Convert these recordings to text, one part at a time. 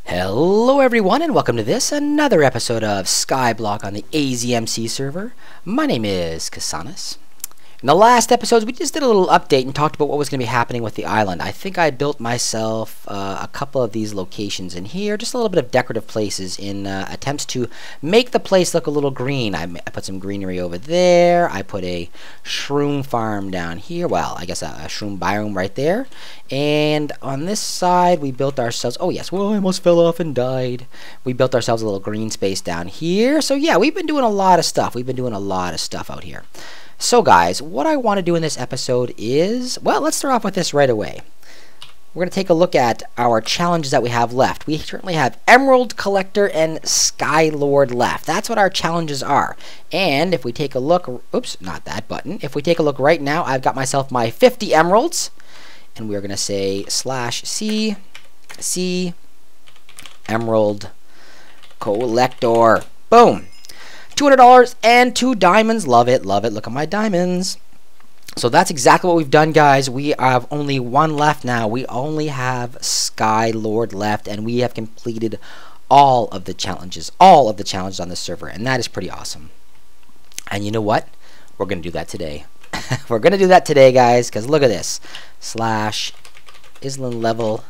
Hello everyone and welcome to another episode of Skyblock on the AZMC server. My name is Casanis. In the last episodes we just did a little update and talked about what was going to be happening with the island. I think I built myself a couple of these locations in here, just a little bit of decorative places in attempts to make the place look a little green. I put some greenery over there. I put a shroom farm down here. Well, I guess a shroom biome right there. And on this side we built ourselves, oh yes, well I almost fell off and died. We built ourselves a little green space down here. So yeah, we've been doing a lot of stuff. We've been doing a lot of stuff out here. So guys, what I want to do in this episode is, well, let's start off with this right away. We're going to take a look at our challenges that we have left. We certainly have Emerald Collector and SkyLord left. That's what our challenges are. And if we take a look, oops, not that button. If we take a look right now, I've got myself my 50 emeralds. And we're going to say /C Emerald Collector. Boom. $200 and 2 diamonds. Love it, love it. Look at my diamonds. So that's exactly what we've done, guys. We have only one left now. We only have SkyLord left, and we have completed all of the challenges on the server, and that is pretty awesome. And you know what? We're going to do that today. We're going to do that today, guys, because look at this. /island level.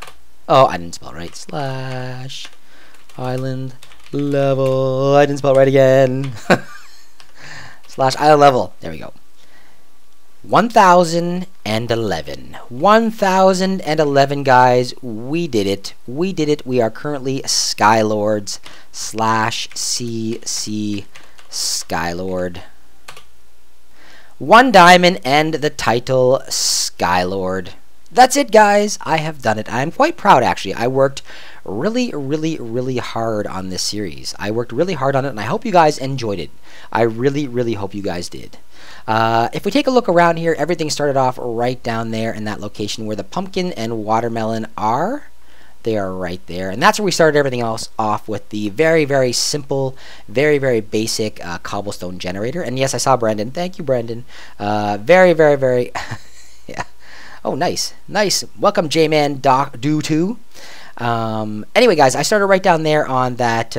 Oh, I didn't spell it right. /island level. I didn't spell it right again. /island level. There we go. 1011. 1011, guys. We did it. We did it. We are currently SkyLords /CC SkyLord. 1 diamond and the title SkyLord. That's it, guys. I have done it. I'm quite proud, actually. I worked really hard on this series. I worked really hard on it, and I hope you guys enjoyed it. I really hope you guys did. If we take a look around here, everything started off right down there in that location where the pumpkin and watermelon are. They are right there, and that's where we started everything else off with the very simple, very basic cobblestone generator. And yes, I saw Brandon. Thank you, Brandon. Very yeah. Oh, nice. Welcome, J-Man Do 2. Anyway, guys, I started right down there on that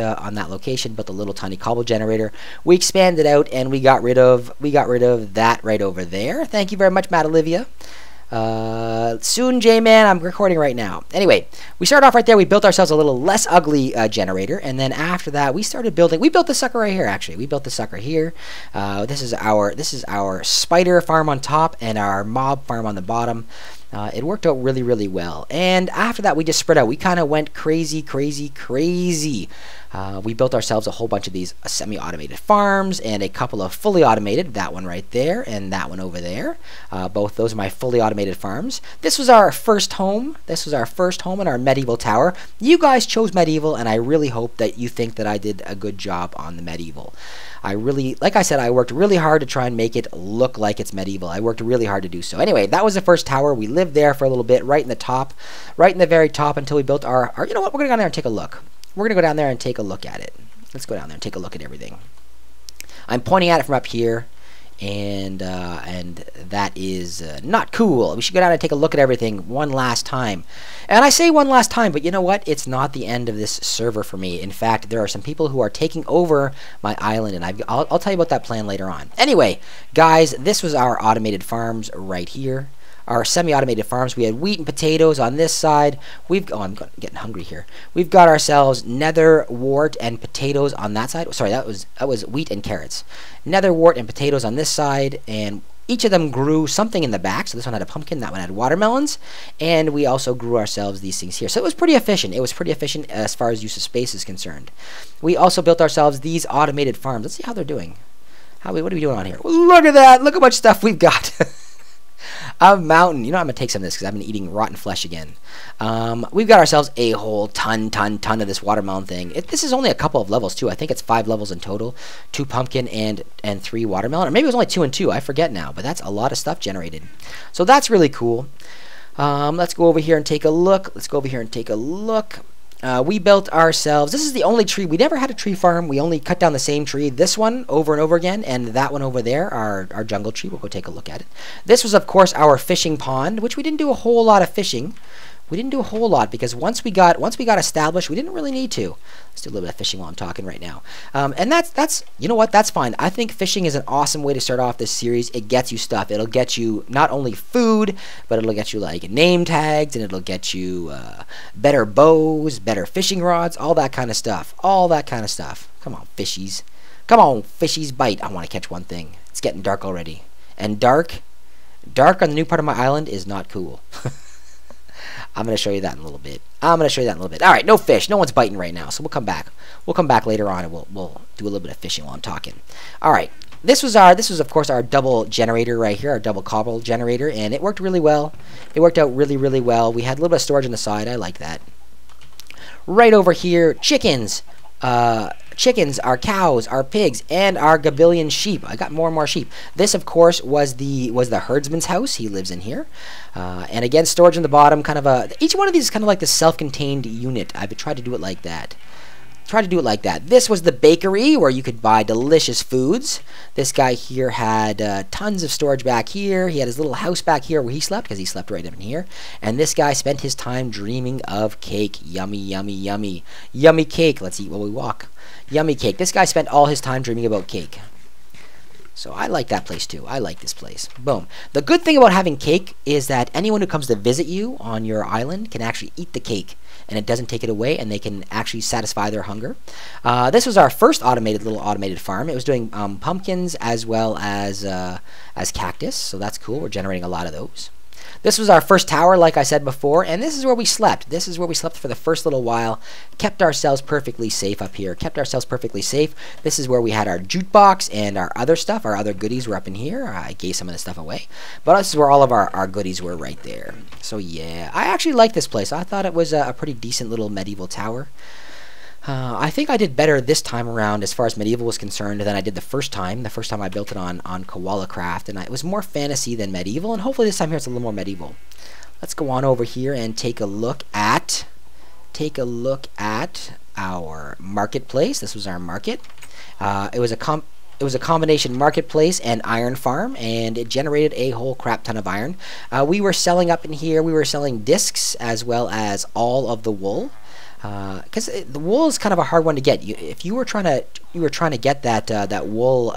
location, built a little tiny cobble generator. We expanded out, and we got rid of that right over there. Thank you very much, Matt Olivia. Soon, J-Man, I'm recording right now. Anyway, we started off right there. We built ourselves a little less ugly generator, and then after that, we started building. We built the sucker right here. Actually, we built the sucker here. This is our spider farm on top and our mob farm on the bottom. It worked out really well. And after that, we just spread out. We kind of went crazy. We built ourselves a whole bunch of these semi-automated farms and a couple of fully automated. That one right there and that one over there. Both those are my fully automated farms. This was our first home. This was our first home in our medieval tower. You guys chose medieval, and I really hope that you think that I did a good job on the medieval. Like I said, I worked really hard to try and make it look like it's medieval. I worked really hard to do so. Anyway, that was the first tower. We lived there for a little bit, right in the top, right in the very top, until we built our you know what? We're going to go down there and take a look. We're going to go down there and take a look at it. Let's go down there and take a look at everything. I'm pointing at it from up here, and that is not cool. We should go down and take a look at everything one last time. And I say one last time, but you know what? It's not the end of this server for me. In fact, there are some people who are taking over my island, and I'll tell you about that plan later on. Anyway, guys, this was our automated farms right here. Our semi-automated farms. We had wheat and potatoes on this side. I'm getting hungry here. We've got ourselves nether wart and potatoes on that side. Sorry, that was wheat and carrots. Nether wart and potatoes on this side, and each of them grew something in the back. So this one had a pumpkin, that one had watermelons, and we also grew ourselves these things here. So it was pretty efficient. It was pretty efficient as far as use of space is concerned. We also built ourselves these automated farms. Let's see how they're doing. What are we doing on here? Look at that! Look how much stuff we've got. A mountain. You know, I'm going to take some of this because I've been eating rotten flesh again. We've got ourselves a whole ton of this watermelon thing. This is only a couple of levels, too. I think it's 5 levels in total. 2 pumpkin and 3 watermelon. Or maybe it was only 2 and 2. I forget now. But that's a lot of stuff generated. So that's really cool. Let's go over here and take a look. We built ourselves, this is the only tree, we never had a tree farm, we only cut down the same tree, this one over and over again, and that one over there, our jungle tree. We'll go take a look at it. This was, of course, our fishing pond, which we didn't do a whole lot of fishing. We didn't do a whole lot because once we got established, we didn't really need to. Let's do a little bit of fishing while I'm talking right now. And that's you know what? That's fine. I think fishing is an awesome way to start off this series. It gets you stuff. It'll get you not only food, but it'll get you like name tags, and it'll get you better bows, better fishing rods, all that kind of stuff. All that kind of stuff. Come on, fishies. Come on, fishies, bite. I want to catch one thing. It's getting dark already. And dark on the new part of my island is not cool. I'm going to show you that in a little bit. All right, no fish. No one's biting right now, so we'll come back. We'll come back later on, and we'll do a little bit of fishing while I'm talking. All right. This was of course our double generator right here, our double cobble generator, and it worked really well. It worked out really, really well. We had a little bit of storage on the side. I like that. Right over here, chickens. Chickens, our cows, our pigs, and our gabillion sheep. I got more and more sheep. This, of course, was the herdsman's house. He lives in here. And again, storage on the bottom. Each one of these is kind of like the self-contained unit. I've tried to do it like that. This was the bakery where you could buy delicious foods. This guy here had tons of storage back here. He had his little house back here where he slept, because he slept right up in here. And this guy spent his time dreaming of cake. Yummy, yummy, yummy. Yummy cake. Let's eat while we walk. Yummy cake. This guy spent all his time dreaming about cake. So I like that place too. I like this place. Boom. The good thing about having cake is that anyone who comes to visit you on your island can actually eat the cake, and it doesn't take it away, and they can actually satisfy their hunger. This was our first little automated farm. It was doing pumpkins as well as cactus, so that's cool. We're generating a lot of those. This was our first tower, like I said before, and this is where we slept. This is where we slept for the first little while. Kept ourselves perfectly safe up here. This is where we had our jukebox and our other stuff. Our other goodies were up in here. I gave some of the stuff away. But this is where all of our goodies were right there. So yeah, I actually like this place. I thought it was a pretty decent little medieval tower. I think I did better this time around as far as medieval was concerned than I did the first time. The first time I built it on Koala Craft, and it was more fantasy than medieval, and hopefully this time here it's a little more medieval. Let's go on over here and take a look at our marketplace. This was our market. It was a combination marketplace and iron farm, and it generated a whole crap ton of iron. We were selling up in here. We were selling discs as well as all of the wool. Because the wool is kind of a hard one to get. If you were trying to get that wool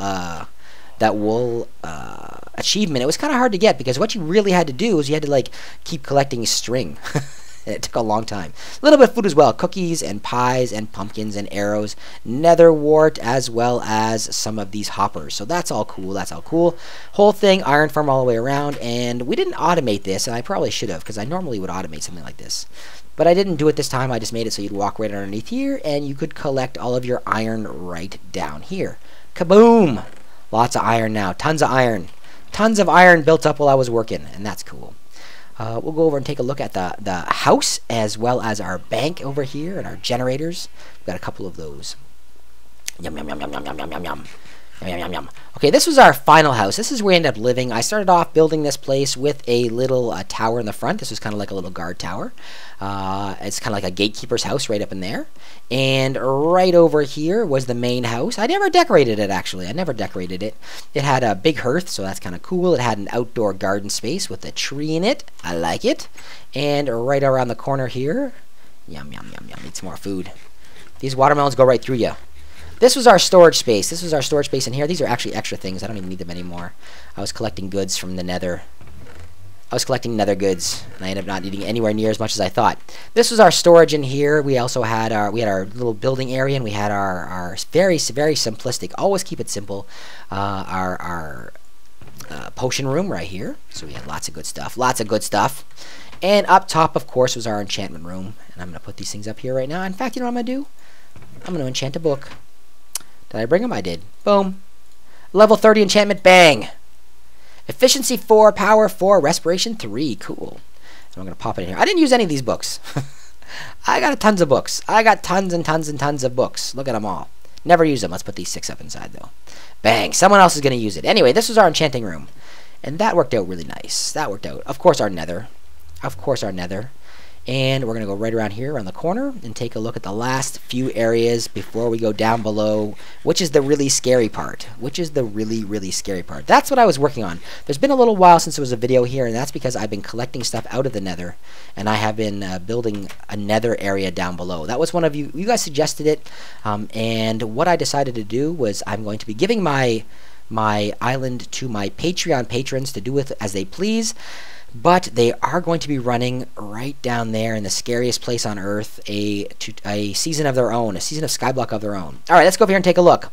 achievement, it was kind of hard to get, because what you really had to do is you had to like keep collecting string. It took a long time. A little bit of food as well: cookies and pies and pumpkins and arrows, nether wart, as well as some of these hoppers. So that's all cool. Whole thing iron farm all the way around, and we didn't automate this, and I probably should have, because I normally would automate something like this. But I didn't do it this time. I just made it so you'd walk right underneath here, and you could collect all of your iron right down here. Kaboom! Lots of iron now. Tons of iron. Tons of iron built up while I was working, and that's cool. We'll go over and take a look at the house, as well as our bank over here, and our generators. We've got a couple of those. Yum, yum, yum, yum, yum, yum, yum, yum, yum. Yum, yum, yum. Okay, this was our final house. This is where we ended up living. I started off building this place with a little tower in the front. This was kind of like a little guard tower. It's kind of like a gatekeeper's house right up in there. And right over here was the main house. I never decorated it, actually. It had a big hearth, so that's kind of cool. It had an outdoor garden space with a tree in it. I like it. And right around the corner here, yum, yum, yum, yum. Need some more food. These watermelons go right through you. This was our storage space. In here. These are actually extra things. I don't even need them anymore. I was collecting goods from the nether. I was collecting nether goods, and I ended up not needing anywhere near as much as I thought. This was our storage in here. We also had our little building area, and we had our very, very simplistic, always keep it simple, our potion room right here. So we had lots of good stuff. And up top, of course, was our enchantment room. And I'm going to put these things up here right now. In fact, you know what I'm going to do? I'm going to enchant a book. Did I bring them? I did. Boom. Level 30 enchantment. Bang. Efficiency 4, power 4, respiration 3. Cool. And I'm going to pop it in here. I didn't use any of these books. I got tons of books. I got tons and tons and tons of books. Look at them all. Never use them. Let's put these 6 up inside, though. Bang. Someone else is going to use it. Anyway, this was our enchanting room. And that worked out really nice. That worked out. Of course, our nether. And we're going to go right around here, around the corner, and take a look at the last few areas before we go down below, which is the really scary part. Really scary part. That's what I was working on. There's been a little while since there was a video here, and that's because I've been collecting stuff out of the nether, and I have been building a nether area down below. That was one of you guys suggested it, and what I decided to do was I'm going to be giving my island to my Patreon patrons to do with as they please. But they are going to be running right down there in the scariest place on Earth a season of their own, a season of Skyblock of their own. All right, let's go over here and take a look.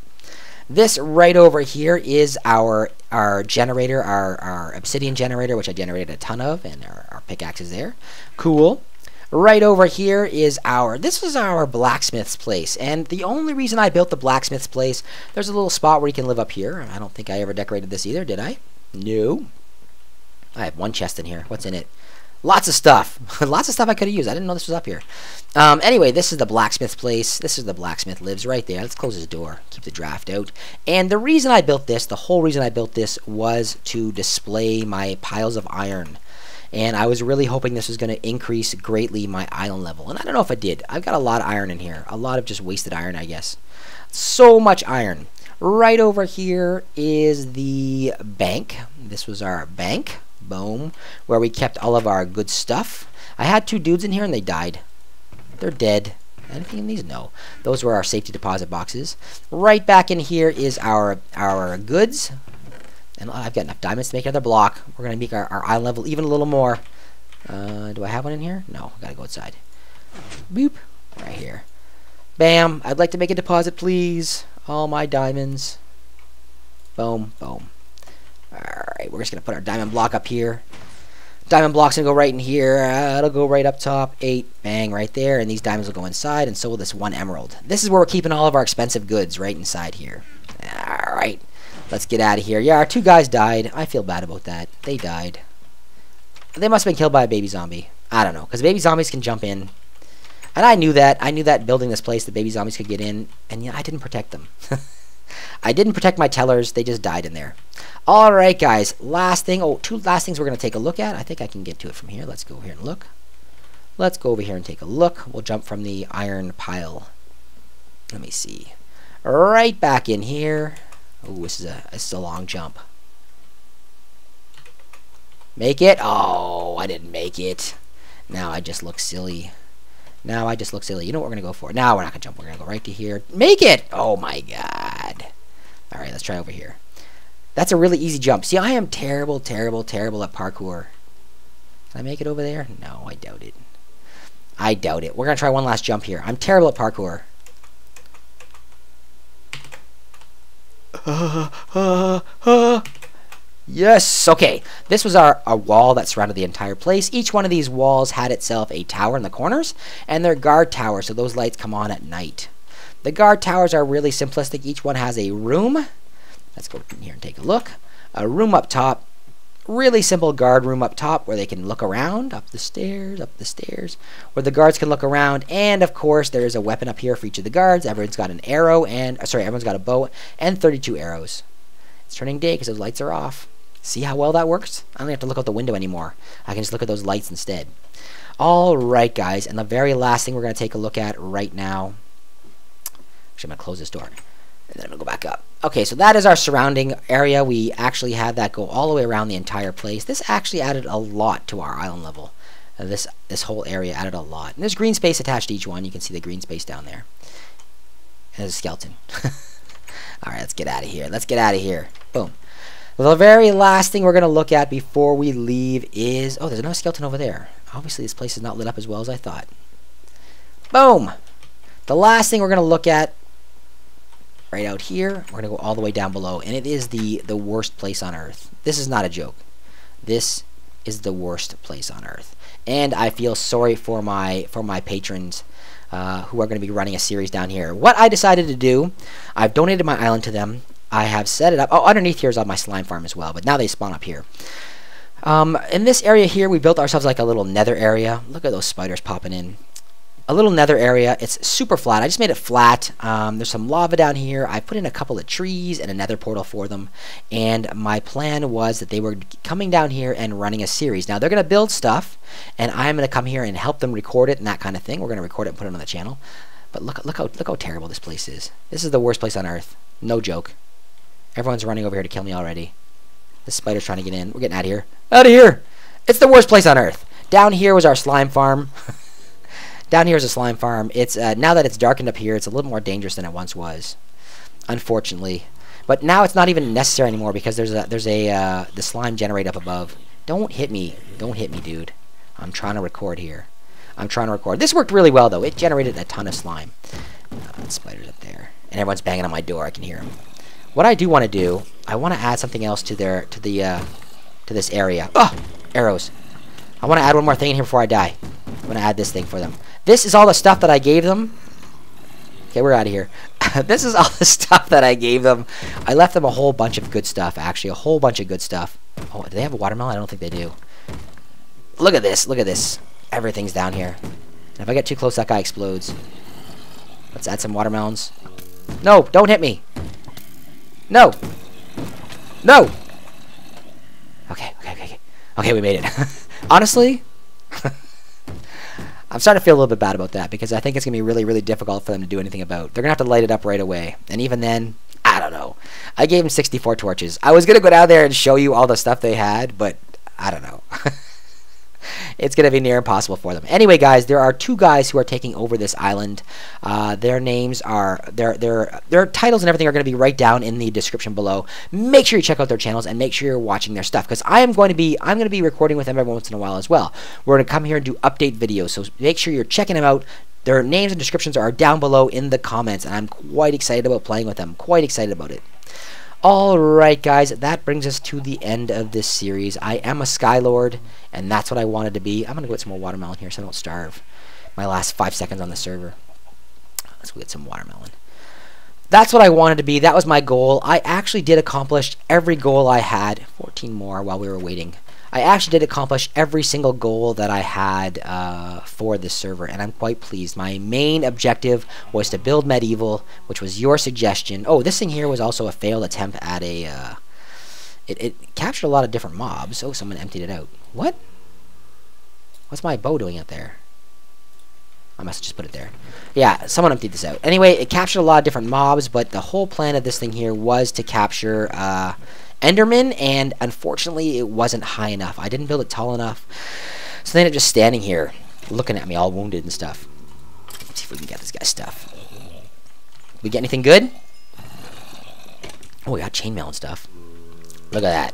This right over here is our generator, our obsidian generator, which I generated a ton of, and our pickaxe is there. Cool. Right over here is this was our blacksmith's place, and the only reason I built the blacksmith's place, there's a little spot where you can live up here. I don't think I ever decorated this either, did I? No. I have one chest in here. What's in it? Lots of stuff. Lots of stuff I could have used. I didn't know this was up here. Anyway, this is the blacksmith's place. This is the blacksmith lives right there. Let's close his door. Keep the draft out. And the reason I built this, the whole reason I built this, was to display my piles of iron. And I was really hoping this was going to increase greatly my island level. And I don't know if it did. I've got a lot of iron in here. A lot of just wasted iron, I guess. So much iron. Right over here is the bank. This was our bank. Boom, where we kept all of our good stuff. I had 2 dudes in here and they died. They're dead. Anything in these? No. Those were our safety deposit boxes. Right back in here is our goods. And I've got enough diamonds to make another block. We're going to make our island level even a little more. Do I have one in here? No. I've got to go outside. Boop. Right here. Bam. I'd like to make a deposit, please. All my diamonds. Boom. Boom. Alright, we're just going to put our diamond block up here. Diamond block's going to go right in here. It'll go right up top. 8. Bang, right there. And these diamonds will go inside, and so will this 1 emerald. This is where we're keeping all of our expensive goods, right inside here. Alright, let's get out of here. Yeah, our 2 guys died. I feel bad about that. They died. They must have been killed by a baby zombie. I don't know, because baby zombies can jump in. And I knew that. I knew that building this place, the baby zombies could get in. And yeah, I didn't protect them. I didn't protect my tellers. They just died in there. Alright, guys. Last thing. Oh, 2 last things we're going to take a look at. I think I can get to it from here. Let's go over here and look. Let's go over here and take a look. We'll jump from the iron pile. Let me see. Right back in here. Oh, this is a long jump. Make it? Oh, I didn't make it. Now I just look silly. Now I just look silly. You know what we're going to go for? Now we're not going to jump. We're going to go right to here. Make it! Oh my god. Alright, let's try over here. That's a really easy jump. See, I am terrible at parkour. Can I make it over there? No, I doubt it. I doubt it. We're going to try one last jump here. I'm terrible at parkour. Yes! Okay, this was our wall that surrounded the entire place. Each one of these walls had itself a tower in the corners, and they're guard towers, so those lights come on at night. The guard towers are really simplistic. Each one has a room. Let's go in here and take a look. A room up top. Really simple guard room up top where they can look around. Up the stairs, where the guards can look around. And, of course, there's a weapon up here for each of the guards. Everyone's got an arrow and... sorry, everyone's got a bow and 32 arrows. It's turning day because those lights are off. See how well that works? I don't have to look out the window anymore. I can just look at those lights instead. Alright, guys. And the very last thing we're going to take a look at right now... Actually, I'm going to close this door. And then I'm going to go back up. Okay, so that is our surrounding area. We actually had that go all the way around the entire place. This actually added a lot to our island level. This whole area added a lot. And there's green space attached to each one. You can see the green space down there. And there's a skeleton. Alright, let's get out of here. Let's get out of here. Boom. Well, the very last thing we're going to look at before we leave is... Oh, there's another skeleton over there. Obviously, this place is not lit up as well as I thought. Boom! The last thing we're going to look at right out here, we're going to go all the way down below, and it is the worst place on Earth. This is not a joke. This is the worst place on Earth. And I feel sorry for my patrons who are going to be running a series down here. What I decided to do, I've donated my island to them. I have set it up. Oh, underneath here is on my slime farm as well, but now they spawn up here. In this area here, we built ourselves like a little nether area. Look at those spiders popping in. a little nether area. It's super flat. I just made it flat. There's some lava down here. I put in a couple of trees and a nether portal for them. And my plan was that they were coming down here and running a series. Now, they're going to build stuff, and I'm going to come here and help them record it and that kind of thing. We're going to record it and put it on the channel. But look how terrible this place is. This is the worst place on Earth. No joke. Everyone's running over here to kill me already. This spider's trying to get in. We're getting out of here. Out of here! It's the worst place on Earth. Down here was our slime farm. Down here is a slime farm. It's now that it's darkened up here, it's a little more dangerous than it once was, unfortunately. But now it's not even necessary anymore because there's the slime generator up above. Don't hit me. Don't hit me, dude. I'm trying to record here. I'm trying to record. This worked really well, though. It generated a ton of slime. The spider's up there, and everyone's banging on my door. I can hear them. What I do want to do, I want to add something else to this area. Oh, arrows. I want to add one more thing in here before I die. I'm going to add this thing for them. This is all the stuff that I gave them. Okay, we're out of here. This is all the stuff that I gave them. I left them a whole bunch of good stuff, actually. A whole bunch of good stuff. Oh, do they have a watermelon? I don't think they do. Look at this. Look at this. Everything's down here. And if I get too close, that guy explodes. Let's add some watermelons. No, don't hit me. No. No. Okay. Okay, we made it. Honestly, I'm starting to feel a little bit bad about that because I think it's going to be really, really difficult for them to do anything about. They're going to have to light it up right away. And even then, I don't know. I gave them 64 torches. I was going to go down there and show you all the stuff they had, but I don't know. It's going to be near impossible for them. Anyway, guys, there are two guys who are taking over this island. Their names are, their titles and everything are going to be right down in the description below. Make sure you check out their channels and make sure you're watching their stuff because I'm going to be recording with them every once in a while as well. We're going to come here and do update videos, so make sure you're checking them out. Their names and descriptions are down below in the comments, and I'm quite excited about playing with them. Quite excited about it. Alright guys, that brings us to the end of this series. I am a SkyLord, and that's what I wanted to be. I'm going to go get some more watermelon here so I don't starve. My last 5 seconds on the server. Let's go get some watermelon. That's what I wanted to be. That was my goal. I actually did accomplish every goal I had. 14 more while we were waiting. I actually did accomplish every single goal that I had for this server, and I'm quite pleased. My main objective was to build medieval, which was your suggestion. Oh, this thing here was also a failed attempt at a... It captured a lot of different mobs. Oh, someone emptied it out. What? What's my bow doing out there? I must have just put it there. Yeah, someone emptied this out. Anyway, it captured a lot of different mobs, but the whole plan of this thing here was to capture... Enderman, and unfortunately it wasn't high enough. I didn't build it tall enough, so they ended up just standing here looking at me all wounded and stuff. Let's see if we can get this guy's stuff. We get anything good? Oh, we got chainmail and stuff. Look at that.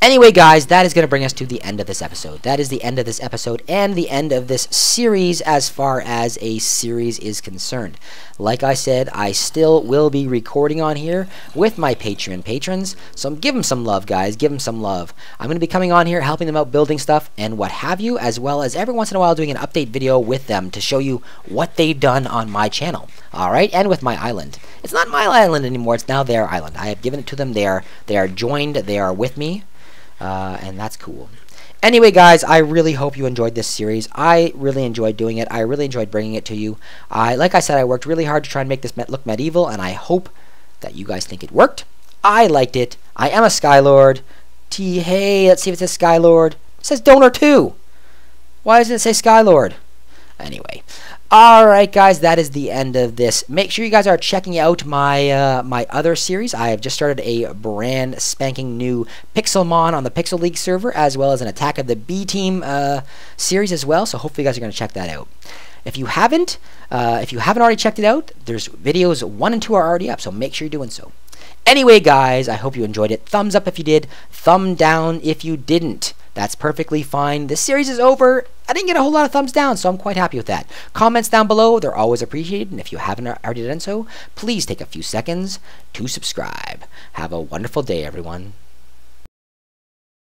Anyway, guys, that is going to bring us to the end of this episode. That is the end of this episode and the end of this series as far as a series is concerned. Like I said, I still will be recording on here with my Patreon patrons, so give them some love, guys. Give them some love. I'm going to be coming on here, helping them out, building stuff, and what have you, as well as every once in a while doing an update video with them to show you what they've done on my channel. Alright, and with my island. It's not my island anymore, it's now their island. I have given it to them. They are joined, they are with me. And that's cool. Anyway, guys, I really hope you enjoyed this series. I really enjoyed doing it. I really enjoyed bringing it to you. Like I said, I worked really hard to try and make this look medieval, and I hope that you guys think it worked. I liked it. I am a SkyLord. Hey, let's see if it says SkyLord. It says Donor 2. Why doesn't it say SkyLord? Anyway. Alright, guys, that is the end of this. Make sure you guys are checking out my my other series. I have just started a brand spanking new Pixelmon on the Pixel League server, as well as an Attack of the B Team series as well, so hopefully you guys are going to check that out. If you haven't already checked it out, there's videos 1 and 2 are already up, so make sure you're doing so. Anyway, guys, I hope you enjoyed it. Thumbs up if you did. Thumb down if you didn't. That's perfectly fine. This series is over. I didn't get a whole lot of thumbs down, so I'm quite happy with that. Comments down below, they're always appreciated, and if you haven't already done so, please take a few seconds to subscribe. Have a wonderful day, everyone.